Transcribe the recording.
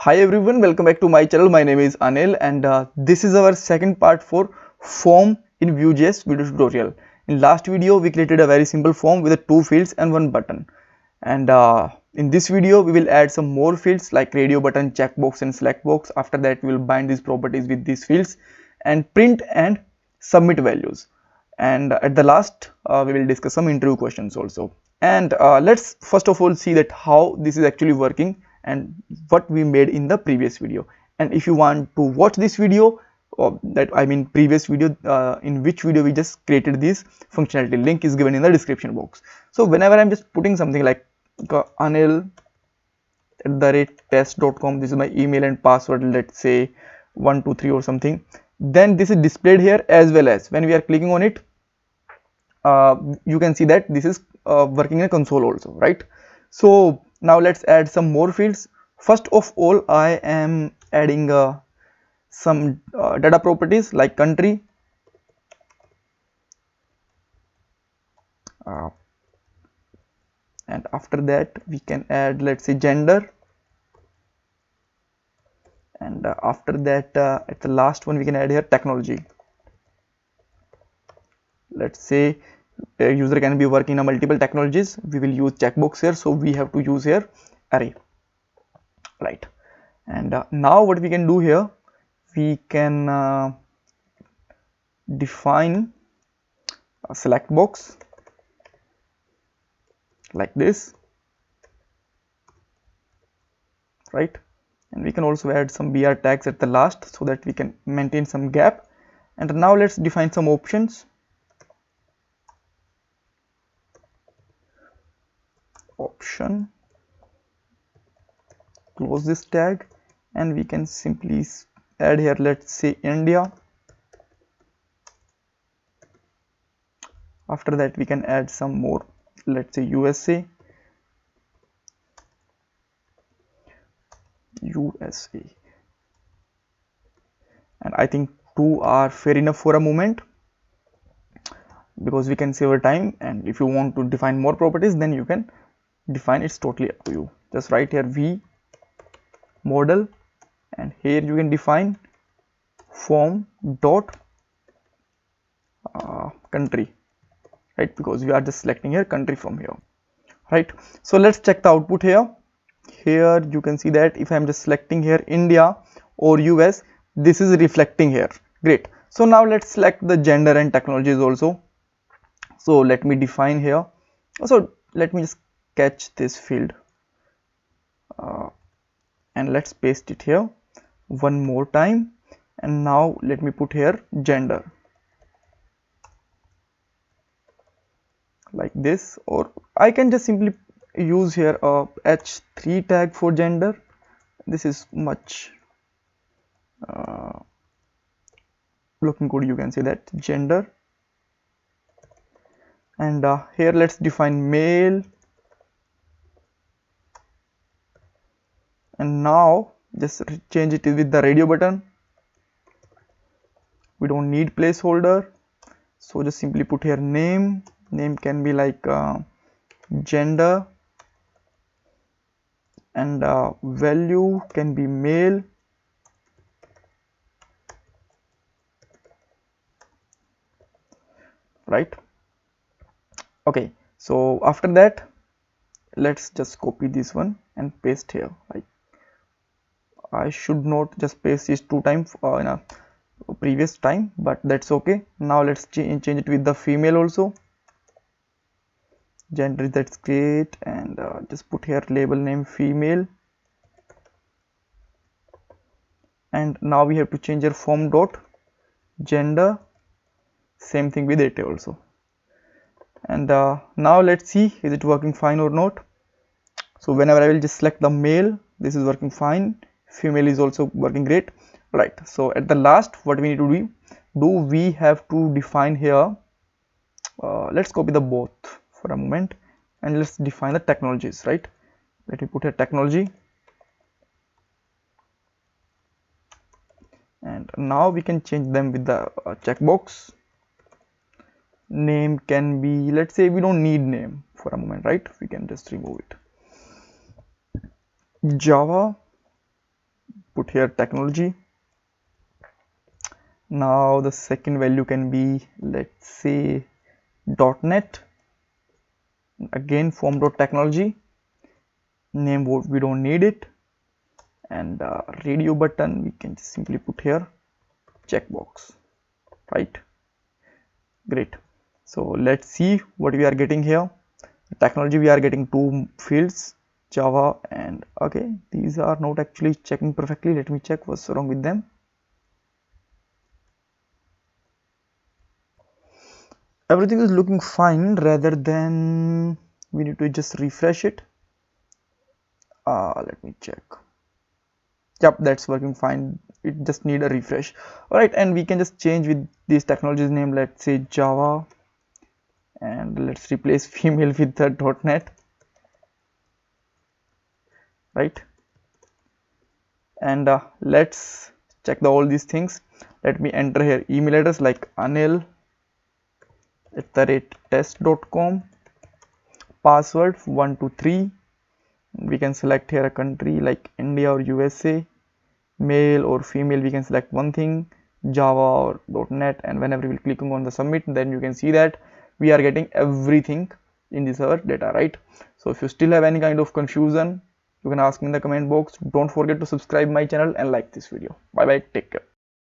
Hi everyone, welcome back to my channel. My name is Anil and this is our second part for form in Vue.js video tutorial. In last video, we created a very simple form with two fields and one button. And in this video, we will add some more fields like radio button, checkbox and select box. After that, we will bind these properties with these fields and print and submit values. And at the last, we will discuss some interview questions also. And let's first of all see that how this is actually working and what we made in the previous video. And if you want to watch this video, that I mean previous video, in which video we just created this functionality, link is given in the description box. So whenever I'm just putting something like anil@test.com, this is my email and password, let's say 123 or something, then this is displayed here, as well as when we are clicking on it, you can see that this is working in a console also, right? So now let's add some more fields. First of all, I am adding some data properties like country, and after that we can add, let's say, gender, and after that at the last one we can add here technology. Let's say a user can be working on multiple technologies. We will use checkbox here, so we have to use here array, right? And now what we can do here, we can define a select box like this, right? And we can also add some br tags at the last so that we can maintain some gap. And now let's define some options. Option, close this tag, and we can simply add here, let's say, India. After that we can add some more, let's say USA, and I think two are fair enough for a moment because we can save our time. And if you want to define more properties, then you can define, it's totally up to you. Just write here v model, and here you can define form dot country, right? Because we are just selecting here country from here, right? So let's check the output here. Here you can see that if I'm just selecting here India or US, this is reflecting here. Great. So now let's select the gender and technologies also. So let me define here. So let me just catch this field and let's paste it here one more time. And now let me put here gender like this, or I can just simply use here a h3 tag for gender. This is much looking good, you can say that gender. And here let's define male, and now just change it with the radio button. We don't need placeholder, so just simply put here name can be like gender, and value can be male, right? Okay, so after that let's just copy this one and paste here. Like, I should not just paste this two times in a previous time, but that's okay. Now let's change it with the female also, gender, that's great. And just put here label name female, and now we have to change your form dot gender, same thing with it also. And now let's see, is it working fine or not? So whenever I will just select the male, this is working fine, female is also working great, right? So at the last, what we need to do, we have to define here, let's copy the both for a moment, and let's define the technologies, right? Let me put here technology, and now we can change them with the checkbox. Name can be, let's say we don't need name for a moment, right? We can just remove it. Java, put here technology. Now the second value can be, let's say, .NET. Again, form.technology. Name we don't need it. And radio button we can just simply put here checkbox, right? Great. So let's see what we are getting here. Technology, we are getting two fields, Java and okay, these are not actually checking perfectly. Let me check what's wrong with them. Everything is looking fine, rather than we need to just refresh it. Let me check. Yep, that's working fine. It just need a refresh. All right, and we can just change with this technology's name, let's say Java, and let's replace female with the .NET, right? And let's check all these things. Let me enter here email address like anil@test.com, password 123. We can select here a country like India or USA, male or female we can select one thing, Java or .NET, and whenever we clicking on the submit, then you can see that we are getting everything in this our data, right? So if you still have any kind of confusion, you can ask me in the comment box. Don't forget to subscribe my channel and like this video. Bye bye, take care.